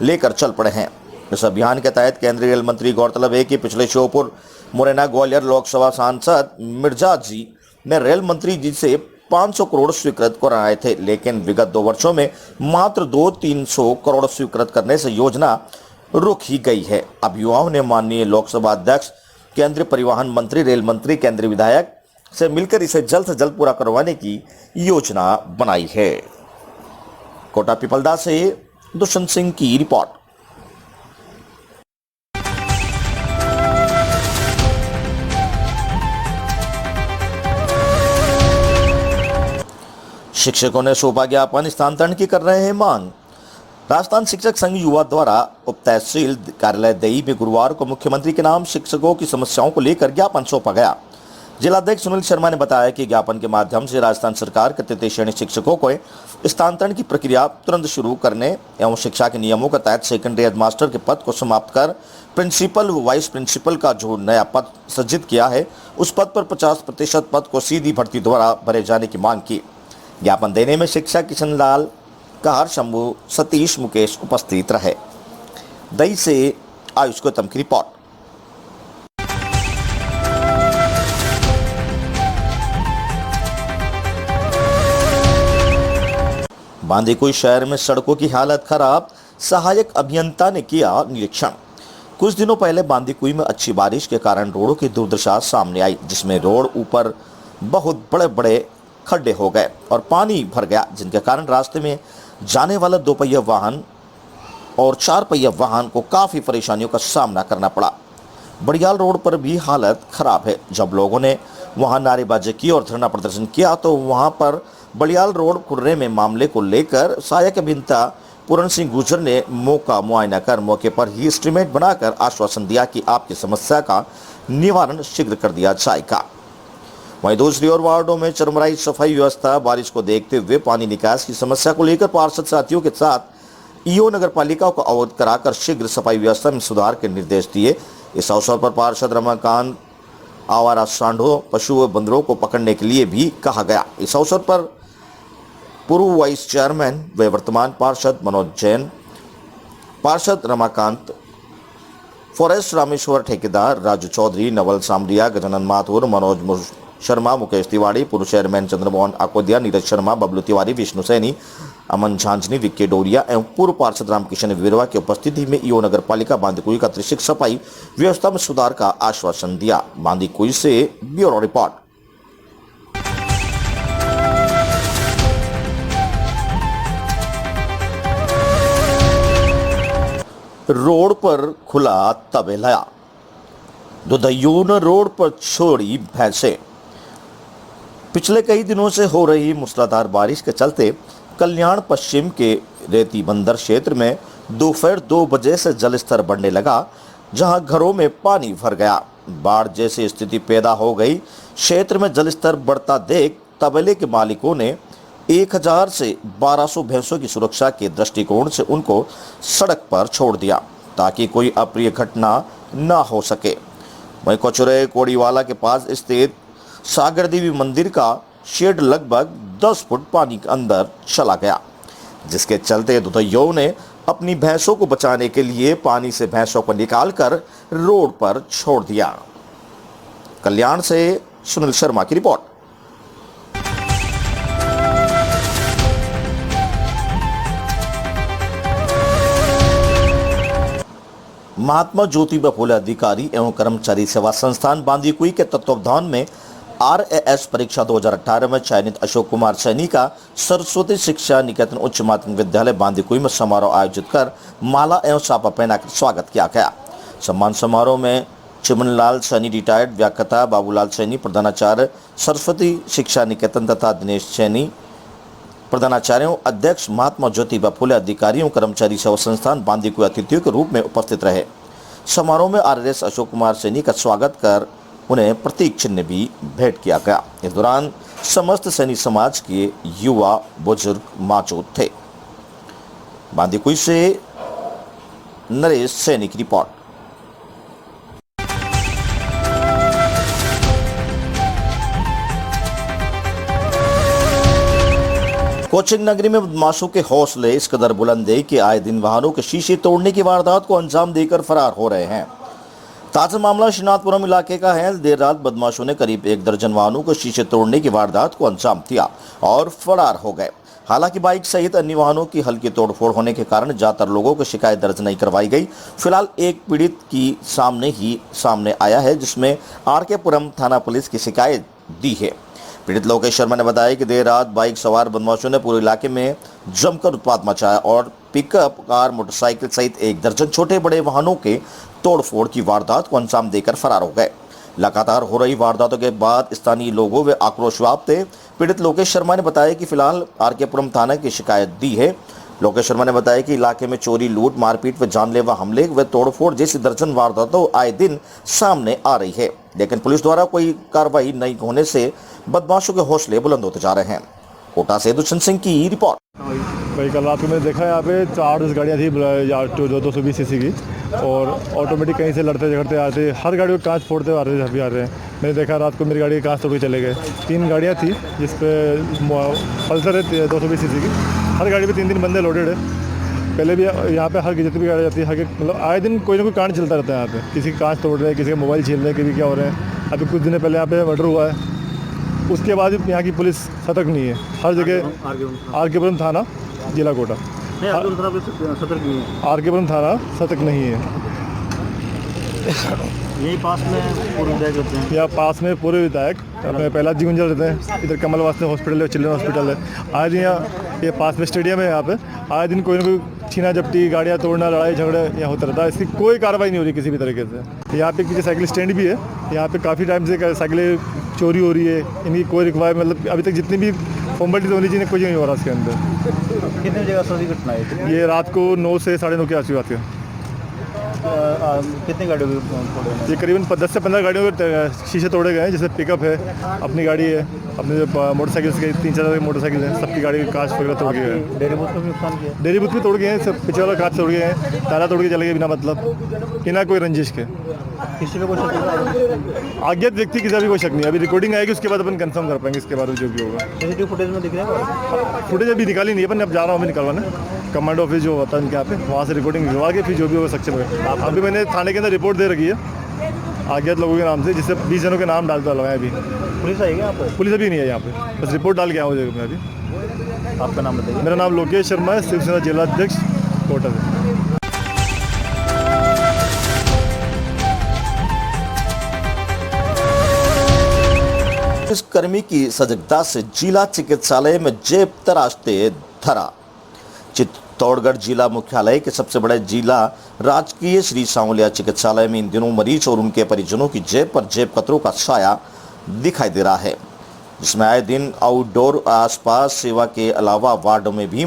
लेकर चल पड़े हैं। इस अभियान के तहत केंद्रीय रेल मंत्री गौरतलब है कि पिछले श्योपुर मुरैना ग्वालियर लोकसभा सांसद मिर्जा जी ने रेल मंत्री जी से 500 करोड़ स्वीकृत कराए थे, लेकिन विगत 2 वर्षों में मात्र 200-300 करोड़ स्वीकृत करने से योजना रुक ही गई है। अब युवाओं ने माननीय लोकसभा अध्यक्ष, केंद्रीय परिवहन मंत्री, रेल मंत्री, केंद्रीय विधायक से मिलकर इसे जल्द से जल्द पूरा करवाने की योजना बनाई है। कोटा पीपलदा से दुष्यंत सिंह की रिपोर्ट। शिक्षकों ने शोभा ज्ञापन स्थानांतरण की कर रहे हैं मांग। राजस्थान शिक्षक संघ युवा द्वारा उप तहसील कार्यालय दई में गुरुवार को मुख्यमंत्री के नाम शिक्षकों की समस्याओं को लेकर ज्ञापन सौंपा गया। जिलाध्यक्ष सुनील शर्मा ने बताया कि ज्ञापन के माध्यम से राजस्थान सरकार के तृतीय श्रेणी शिक्षकों को स्थानांतरण की प्रक्रिया तुरंत शुरू करने एवं शिक्षा के नियमों के तहत सेकेंडरी हेडमास्टर के पद को समाप्त कर प्रिंसिपल व वाइस प्रिंसिपल का जो नया पद सृजित किया है, उस पद पर 50% पद को सीधी भर्ती द्वारा भरे जाने की मांग की। ज्ञापन देने में शिक्षा किशन लाल कहर, शंभू, सतीश, मुकेश उपस्थित रहे। दई से आयुष गौतम की रिपोर्ट। बांदीकुई शहर में सड़कों की हालत खराब, सहायक अभियंता ने किया निरीक्षण। कुछ दिनों पहले बांदीकुई में अच्छी बारिश के कारण रोडों की दुर्दशा सामने आई, जिसमें रोड ऊपर बहुत बड़े बड़े खड्डे हो गए और पानी भर गया, जिनके कारण रास्ते में जाने वाला 2 पहिया वाहन और 4 पहिया वाहन को काफ़ी परेशानियों का सामना करना पड़ा। बड़ियाल रोड पर भी हालत खराब है। जब लोगों ने वहां नारेबाजी की और धरना प्रदर्शन किया तो वहां पर बड़ियाल रोड खुर्रे में मामले को लेकर सहायक अभियंता पूरण सिंह गुर्जर ने मौका मुआयना कर मौके पर ही एस्टीमेट बनाकर आश्वासन दिया कि आपकी समस्या का निवारण शीघ्र कर दिया जाएगा। वहीं दूसरी ओर वार्डों में चरमराई सफाई व्यवस्था, बारिश को देखते हुए पानी निकास की समस्या को लेकर पार्षद साथियों के साथ ईओ नगर पालिका को अवगत कराकर शीघ्र सफाई व्यवस्था में सुधार के निर्देश दिए। इस अवसर पर पार्षद रमाकांत आवारा सांडों, पशु व बंदरों को पकड़ने के लिए भी कहा गया। इस अवसर पर पूर्व वाइस चेयरमैन व वर्तमान पार्षद मनोज जैन, पार्षद रमाकांत, फॉरेस्ट रामेश्वर ठेकेदार राजू चौधरी, नवल सामरिया, गजानन माथुर, मनोज शर्मा, मुकेश तिवारी, पूर्व चेयरमैन चंद्रमोहन आकोदिया, नीरज शर्मा, बबलू तिवारी, विष्णु सैनी, अमन झांझनी, विक्के डोरिया एवं पूर्व पार्षद रामकिशन विरवा की उपस्थिति में ईओ नगर पालिका बांदीकुई का त्रिशिक सफाई व्यवस्था में सुधार का आश्वासन दिया। बांदीकुई से ब्यूरो रिपोर्ट। रोड पर खुला तबेला, दुधइयों ने रोड पर छोड़ी भैंसें। पिछले कई दिनों से हो रही मूसलाधार बारिश के चलते कल्याण पश्चिम के रेती बंदर क्षेत्र में दोपहर 2 बजे से जलस्तर बढ़ने लगा, जहां घरों में पानी भर गया। बाढ़ जैसी स्थिति पैदा हो गई। क्षेत्र में जलस्तर बढ़ता देख तबेले के मालिकों ने 1000 से 1200 भैंसों की सुरक्षा के दृष्टिकोण से उनको सड़क पर छोड़ दिया ताकि कोई अप्रिय घटना न हो सके। वहीं कोचुरे कोड़ीवाला के पास स्थित सागर देवी मंदिर का शेड लगभग 10 फुट पानी के अंदर चला गया, जिसके चलते दुधइयों ने अपनी भैंसों को बचाने के लिए पानी से भैंसों को निकालकर रोड पर छोड़ दिया। कल्याण से सुनील शर्मा की रिपोर्ट। महात्मा ज्योतिबा फुले अधिकारी एवं कर्मचारी सेवा संस्थान बांदीकुई के तत्वावधान में RAS परीक्षा 2018 में चयनित अशोक कुमार सैनी का सरस्वती शिक्षा निकेतन उच्च माध्यमिक विद्यालय बांदीकुई में समारोह आयोजित कर माला एवं सापा पहनाकर स्वागत किया गया। सम्मान समारोह में चिमनलाल सैनी रिटायर्ड व्याख्याता, बाबूलाल सैनी प्रधानाचार्य सरस्वती शिक्षा निकेतन तथा दिनेश सैनी प्रधानाचार्यों, अध्यक्ष महात्मा ज्योतिबा फुले अधिकारियों कर्मचारी सेवा संस्थान बांदीकुई अतिथियों के रूप में उपस्थित रहे। समारोह में RAS अशोक कुमार सैनी का स्वागत कर उन्हें प्रतीक चिन्ह भी भेंट किया गया। इस दौरान समस्त सैनी समाज के युवा बुजुर्ग मौजूद थे। बांदीकुई से नरेश सैनी की रिपोर्ट। कोचिंग नगरी में बदमाशों के हौसले इस कदर बुलंद है कि आए दिन वाहनों के शीशे तोड़ने की वारदात को अंजाम देकर फरार हो रहे हैं। ताजा मामला श्रीनाथपुरम इलाके का है। देर रात बदमाशों ने करीब 1 दर्जन वाहनों को शीशे तोड़ने की वारदात को अंजाम दिया और फरार हो गए। हालांकि बाइक सहित अन्य वाहनों की हल्की तोड़फोड़ होने के कारण ज्यादातर लोगों को शिकायत दर्ज नहीं करवाई गई। फिलहाल एक पीड़ित की सामने आया है, जिसमें RK पुरम थाना पुलिस की शिकायत दी है। पीड़ित लोकेश शर्मा ने बताया कि देर रात बाइक सवार बदमाशों ने पूरे इलाके में जमकर उत्पात मचाया और पिकअप, कार, मोटरसाइकिल सहित 1 दर्जन छोटे बड़े वाहनों के तोड़फोड़ की वारदात को अंजाम देकर फरार हो गए। लगातार हो रही वारदातों के बाद स्थानीय लोगों में आक्रोश व्याप्त थे। पीड़ित लोकेश शर्मा ने बताया कि फिलहाल RK पुरम थाना की शिकायत दी है। लोकेश शर्मा ने बताया कि इलाके में चोरी, लूट, मारपीट व जानलेवा हमले व तोड़फोड़ जैसी दर्जन वारदातों आए दिन सामने आ रही है, लेकिन पुलिस द्वारा कोई कार्रवाई नहीं होने से बदमाशों के हौसले बुलंद होते जा रहे हैं। कोटा से दुष्यंत सिंह की रिपोर्ट। भाई कल रात को मैंने देखा यहाँ पे 4-10 गाड़ियाँ थी 220 सीसी की और ऑटोमेटिक कहीं से लड़ते झगड़ते आते, हर गाड़ी को कांच फोड़ते आ रहे हैं। मैंने देखा रात को मेरी गाड़ी के कांच तोड़ के चले गए। 3 गाड़ियाँ थी जिसपे पल्सर है 220 सीसी की, हर गाड़ी पे 3-3 बंदे लोडेड है। पहले भी यहाँ पे हर जितनी भी गाड़ी जाती है, हर मतलब आए दिन कोई ना कोई कांड चलता रहता है यहाँ पे। किसी के कांच तोड़ रहे हैं, किसी का मोबाइल छीन रहे हैं, किसी क्या हो रहे हैं। अभी कुछ दिन पहले यहाँ पे मर्डर हुआ है, उसके बाद भी यहाँ की पुलिस सतर्क नहीं है। हर जगह RK पुरम थाना जिला कोटा, RK पुरम थाना सतर्क नहीं है। यही पास में पूर्व विधायक होते हैं। यहाँ पास में पूर्व विधायक प्रहलाद जी गुंजल रहते हैं। इधर कमल वास्ते हॉस्पिटल है, चिल्ड्रन हॉस्पिटल है। आए दिन यहाँ ये पास में स्टेडियम है, यहाँ पे आए दिन कोई ना कोई छीना झपटी, गाड़ियाँ तोड़ना, लड़ाई झगड़े यहाँ होता रहता है। इसकी कोई कार्रवाई नहीं हो रही किसी भी तरीके से। यहाँ पे किसी साइकिल स्टैंड भी है, यहाँ पे काफ़ी टाइम से साइकिलें चोरी हो रही है। इनकी कोई रिक्वायरमेंट मतलब अभी तक जितनी भी फॉर्मेलिटीज होनी चाहिए कुछ नहीं हो रहा इसके अंदर। कितनी जगह सभी घटना है? ये रात को 9 से 9:30 के आसपास आती है। कितनी गाड़ियों के ये करीबन 10 से 15 गाड़ियों के शीशे तोड़े गए हैं, जैसे पिकअप है, अपनी गाड़ी है, अपने मोटरसाइकिल के 3-4 मोटरसाइकिल हैं, सबकी गाड़ी के कांच वगैरह तोड़ गए हैं। डेयरी बूथ को भी नुकसान किया? डेयरी बूथ भी तोड़ गए हैं, सब पीछे वाला कांच तोड़ गए हैं, ताला तोड़ के चले गए बिना मतलब, बिना कोई रंजिश के। किसी का कोई शक नहीं? अज्ञात व्यक्ति किसी भी कोई शक नहीं। अभी रिकॉर्डिंग आएगी, उसके बाद अपन कंफर्म कर पाएंगे इसके बारे में जो भी होगा। CCTV फुटेज में दिख रहा है? फुटेज अभी निकाली नहीं है, अपन अब जा रहा हूँ अभी निकालवाने। कमांडो ऑफिस जो होता है उनके यहाँ पे, वहाँ से रिकॉर्डिंग करवा के फिर जो भी होगा सक्षम है। अभी मैंने थाने के अंदर रिपोर्ट दे रखी है अज्ञात लोगों के नाम से, जिससे 20 जनों के नाम डालता लगाए। अभी पुलिस आएगी यहाँ पर? पुलिस अभी नहीं है यहाँ पे, बस रिपोर्ट डाल के आया हूँ मैं अभी। आपका नाम बताइए। मेरा नाम लोकेश शर्मा है, शिवसेना जिलाध्यक्ष कोटा से। इस कर्मी की सजगता से जिला चिकित्सालय में जेब तराशते धरा। चित्तौड़गढ़ जिला मुख्यालय के सबसे बड़े जिला राजकीय श्री सांवलिया चिकित्सालय में इन दिनों मरीज और उनके परिजनों की जेब पर जेब कतरों का साया दिखाई दे रहा है, जिसमें आए दिन आउटडोर आसपास सेवा के अलावा वार्डों में भी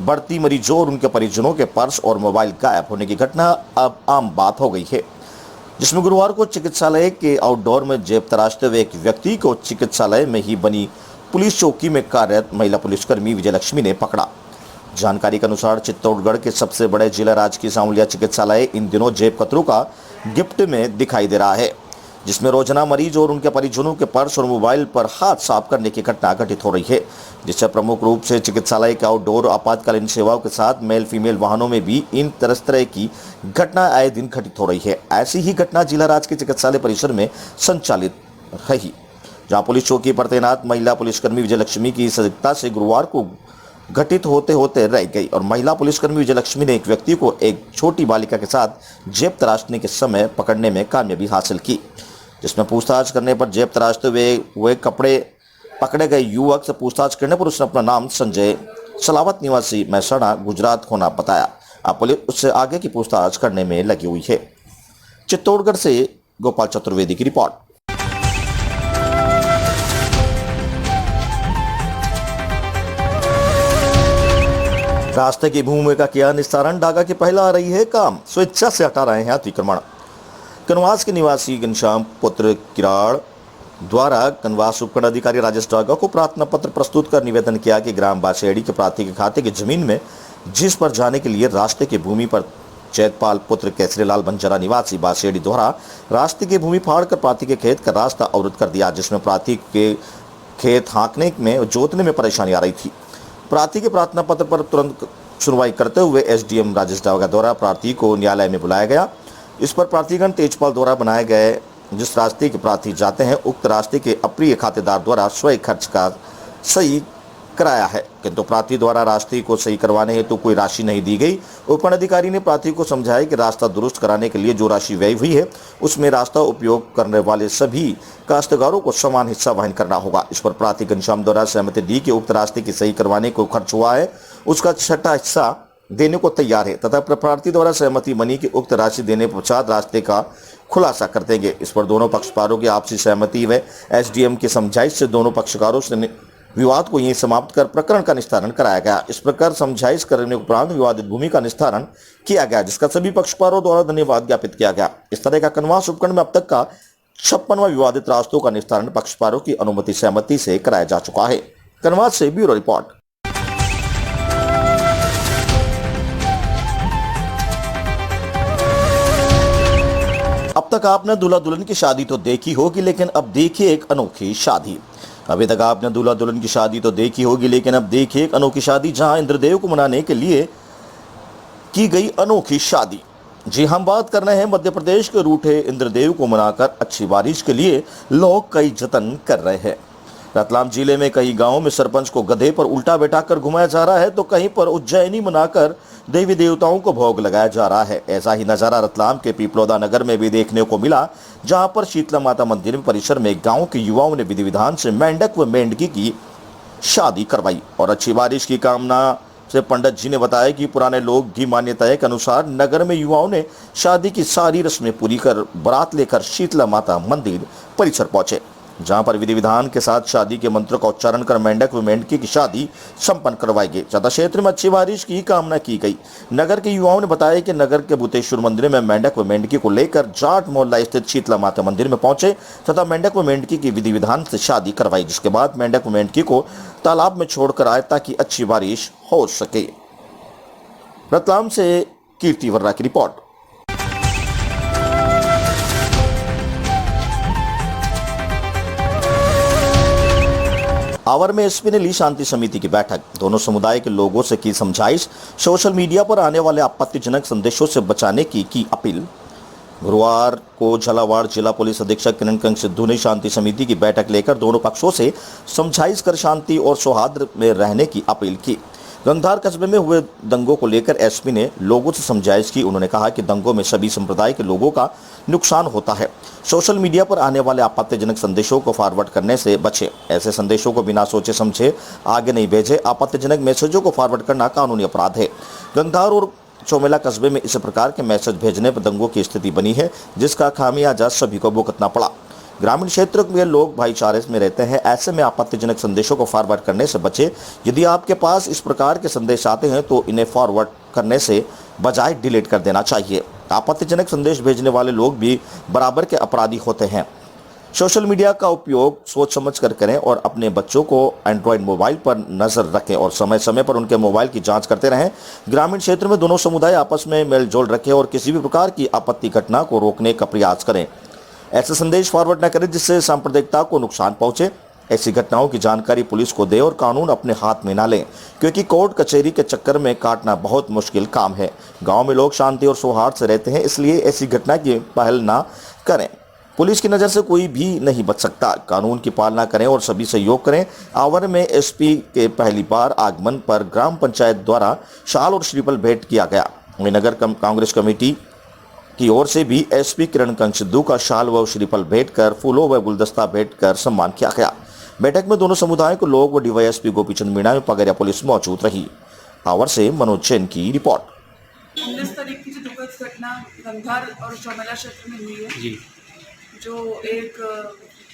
बढ़ती मरीजों और उनके परिजनों के पर्स और मोबाइल गायब होने की घटना अब आम बात हो गई है। जिसमें गुरुवार को चिकित्सालय के आउटडोर में जेब तराशते हुए एक व्यक्ति को चिकित्सालय में ही बनी पुलिस चौकी में कार्यरत महिला पुलिसकर्मी विजयलक्ष्मी ने पकड़ा। जानकारी के अनुसार चित्तौड़गढ़ के सबसे बड़े जिला राजकीय सामुलिया चिकित्सालय इन दिनों जेब कतरों का गिफ्ट में दिखाई दे रहा है, जिसमें रोजाना मरीज और उनके परिजनों के पर्स और मोबाइल पर हाथ साफ करने की घटना घटित हो रही है, जिससे प्रमुख रूप से चिकित्सालय के आउटडोर आपातकालीन सेवाओं के साथ मेल फीमेल वाहनों में भी इन तरह की घटना आए दिन घटित हो रही है। ऐसी ही घटना जिला राजकीय चिकित्सालय परिसर में संचालित रही, जहां पुलिस चौकी पर तैनात महिला पुलिसकर्मी विजयलक्ष्मी की सजगता से गुरुवार को घटित होते होते रह गई और महिला पुलिसकर्मी विजयलक्ष्मी ने एक व्यक्ति को एक छोटी बालिका के साथ जेब तराशने के समय पकड़ने में कामयाबी हासिल की, जिसमें पूछताछ करने पर जेब तराशते हुए कपड़े पकड़े गए युवक से पूछताछ करने पर उसने अपना नाम संजय सलावत निवासी महसाणा गुजरात होना बताया। अब पुलिस उससे आगे की पूछताछ करने में लगी हुई है। चित्तौड़गढ़ से गोपाल चतुर्वेदी की रिपोर्ट। रास्ते की भूमि का किया निस्तारण, डागा की पहला आ रही है काम, स्वेच्छा से हटा रहे हैं अतिक्रमण। कनवास के निवासी घनश्याम पुत्र किराड़ द्वारा कनवास उपखंड अधिकारी राजेश डागा को प्रार्थना पत्र प्रस्तुत कर निवेदन किया कि ग्राम बासेड़ी के प्रार्थी के खाते की जमीन में जिस पर जाने के लिए रास्ते की भूमि पर चैतपाल पुत्र केसरीलाल बंजारा निवासी बासेड़ी द्वारा रास्ते की भूमि फाड़कर प्रार्थी के खेत का रास्ता अवरुद्ध कर दिया, जिसमें प्रार्थी के खेत हाँकने में जोतने में परेशानी आ रही थी। प्रार्थी के प्रार्थना पत्र पर तुरंत सुनवाई करते हुए एसडीएम राजेश डागा द्वारा प्रार्थी को न्यायालय में बुलाया गया। इस पर प्रार्थीगण तेजपाल द्वारा बनाए गए जिस रास्ते के प्रार्थी जाते हैं उक्त रास्ते के अप्रिय खातेदार द्वारा स्वयं खर्च का सही कराया है, किंतु प्रार्थी द्वारा रास्ते को सही करवाने हेतु कोई राशि नहीं दी गई। उपखंड अधिकारी ने प्रार्थी को समझाया कि रास्ता दुरुस्त कराने के लिए जो राशि व्यय हुई है उसमें रास्ता उपयोग करने वाले सभी काश्तकारों को समान हिस्सा वहन करना होगा। इस पर प्रार्थी घनश्याम द्वारा सहमति दी कि उक्त रास्ते की सही करवाने को खर्च हुआ है उसका छठा हिस्सा देने को तैयार है तथा प्रार्थी द्वारा सहमति बनी कि उक्त राशि देने पश्चात रास्ते का खुलासा कर देंगे। इस पर दोनों पक्षकारों की आपसी सहमति व एसडीएम की समझाइश से दोनों पक्षकारों से विवाद को यहीं समाप्त कर प्रकरण का निस्तारण कराया गया। इस प्रकार समझाइश करने के उपरांत विवादित भूमि का निस्तारण किया गया, जिसका सभी पक्षकारों द्वारा धन्यवाद ज्ञापित किया गया। इस तरह का कनवास उपखंड में अब तक का 56वां विवादित रास्तों का निस्तारण पक्षकारों की अनुमति सहमति से कराया जा चुका है। कनवास से ब्यूरो रिपोर्ट। अब तक आपने दूल्हा दुल्हन की शादी तो देखी होगी, लेकिन अब देखिए एक अनोखी शादी। अभी तक आपने दूल्हा दुल्हन की शादी तो देखी होगी, लेकिन अब देखिए एक अनोखी शादी, जहां इंद्रदेव को मनाने के लिए की गई अनोखी शादी। जी हम बात कर रहे हैं मध्य प्रदेश के रूठे इंद्रदेव को मनाकर अच्छी बारिश के लिए लोग कई जतन कर रहे हैं। रतलाम जिले में कई गांवों में सरपंच को गधे पर उल्टा बैठाकर घुमाया जा रहा है, तो कहीं पर उज्जैनी मनाकर देवी देवताओं को भोग लगाया जा रहा है। ऐसा ही नजारा रतलाम के पीपलोदा नगर में भी देखने को मिला, जहां पर शीतला माता मंदिर परिसर में गांव के युवाओं ने विधि विधान से मेंढक व मेंढकी की शादी करवाई और अच्छी बारिश की कामना से पंडित जी ने बताया कि पुराने लोग की मान्यता के अनुसार नगर में युवाओं ने शादी की सारी रस्में पूरी कर बारात लेकर शीतला माता मंदिर परिसर पहुंचे, जहां पर विधि विधान के साथ शादी के मंत्रों का उच्चारण कर मेंढक व मेंढकी की शादी संपन्न करवाई गई। ज्यादा क्षेत्र में अच्छी बारिश की कामना की गई। नगर के युवाओं ने बताया कि नगर के भूतेश्वर मंदिर में मेंढक व मेंढकी को लेकर जाट मोहल्ला स्थित शीतला माता मंदिर में पहुंचे तथा मेंढक व मेंढकी की विधि विधान से शादी करवाई, जिसके बाद मेंढक व मेंढकी को तालाब में छोड़कर आए ताकि अच्छी बारिश हो सके। रतलाम से कीर्ति वर्रा की रिपोर्ट। आवर में एसपी ने ली शांति समिति की बैठक, दोनों समुदाय के लोगों से की समझाइश, सोशल मीडिया पर आने वाले आपत्तिजनक संदेशों से बचाने की अपील। गुरुवार को झालावाड़ जिला पुलिस अधीक्षक किरण कंग सिद्धू ने शांति समिति की बैठक लेकर दोनों पक्षों से समझाइश कर शांति और सौहार्द में रहने की अपील की। गंगधार कस्बे में हुए दंगों को लेकर एसपी ने लोगों से समझाइश की। उन्होंने कहा कि दंगों में सभी संप्रदाय के लोगों का नुकसान होता है। सोशल मीडिया पर आने वाले आपत्तिजनक संदेशों को फॉरवर्ड करने से बचें। ऐसे संदेशों को बिना सोचे समझे आगे नहीं भेजें। आपत्तिजनक मैसेजों को फॉरवर्ड करना कानूनी अपराध है। गंगधार और चौमेला कस्बे में इस प्रकार के मैसेज भेजने पर दंगों की स्थिति बनी है, जिसका खामियाजा सभी को भुगतना पड़ा। ग्रामीण क्षेत्रों में लोग भाईचारे में रहते हैं, ऐसे में आपत्तिजनक संदेशों को फॉरवर्ड करने से बचें। यदि आपके पास इस प्रकार के संदेश आते हैं तो इन्हें फॉरवर्ड करने से बजाय डिलीट कर देना चाहिए। आपत्तिजनक संदेश भेजने वाले लोग भी बराबर के अपराधी होते हैं। सोशल मीडिया का उपयोग सोच समझ कर करें और अपने बच्चों को एंड्रॉयड मोबाइल पर नजर रखें और समय समय पर उनके मोबाइल की जांच करते रहें। ग्रामीण क्षेत्र में दोनों समुदाय आपस में मेलजोल रखें और किसी भी प्रकार की आपत्ति घटना को रोकने का प्रयास करें। ऐसे संदेश फॉरवर्ड न करें जिससे सांप्रदायिकता को नुकसान पहुंचे। ऐसी घटनाओं की जानकारी पुलिस को दे और कानून अपने हाथ में ना लें, क्योंकि कोर्ट कचहरी के चक्कर में काटना बहुत मुश्किल काम है। गाँव में लोग शांति और सौहार्द से रहते हैं, इसलिए ऐसी घटना की पहल ना करें। पुलिस की नज़र से कोई भी नहीं बच सकता। कानून की पालना करें और सभी सहयोग करें। आवर में एसपी के पहली बार आगमन पर ग्राम पंचायत द्वारा शाल और श्रीफल भेंट किया गया। वहीं नगर कांग्रेस कमेटी की ओर से भी एसपी किरण कंग सिद्धू का शाल व श्रीफल भेंट कर फूलों व गुलदस्ता भेंट कर सम्मान किया गया। बैठक में दोनों समुदायों के लोग व डीवाईएसपी गोपीचंद मीणा में पगरिया पुलिस मौजूद रही। आवर से मनोज जैन की रिपोर्ट। 19 तारीख की जो दुखद घटना गंधार और चौमेला क्षेत्र में हुई है जी, जो एक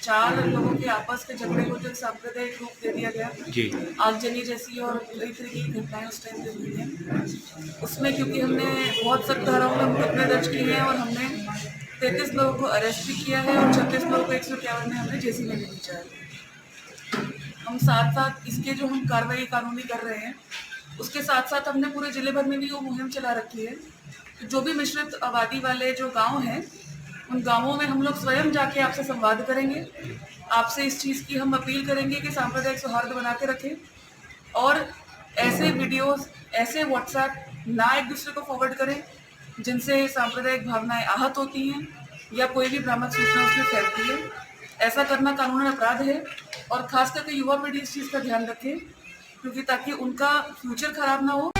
4 लोगों के आपस के झगड़े को जो सांप्रदायिक रूप दे दिया गया जी, आगजनी जैसी और कई तरह की घटनाएं उस टाइम पे हुई हैं। उसमें क्योंकि हमने बहुत सख्त धाराओं में मुकदमे दर्ज किए हैं और हमने 33 लोगों को अरेस्ट भी किया है और 36 लोगों को 151 में हमने जेसी में भी भेजा है। हम साथ साथ इसके जो हम कार्रवाई कानूनी कर रहे हैं उसके साथ साथ हमने पूरे जिले भर में भी वो मुहिम चला रखी है। तो जो भी मिश्रित आबादी वाले जो गांव हैं उन गांवों में हम लोग स्वयं जाके आपसे संवाद करेंगे। आपसे इस चीज़ की हम अपील करेंगे कि सांप्रदायिक सौहार्द बना के रखें और ऐसे वीडियोस, ऐसे व्हाट्सएप ना एक दूसरे को फॉरवर्ड करें जिनसे सांप्रदायिक भावनाएं आहत होती हैं या कोई भी भ्रामक सूचना उसमें फैलती है। ऐसा करना कानूनन अपराध है और खास करके युवा पीढ़ी इस चीज़ का ध्यान रखे, क्योंकि ताकि उनका फ्यूचर खराब ना हो।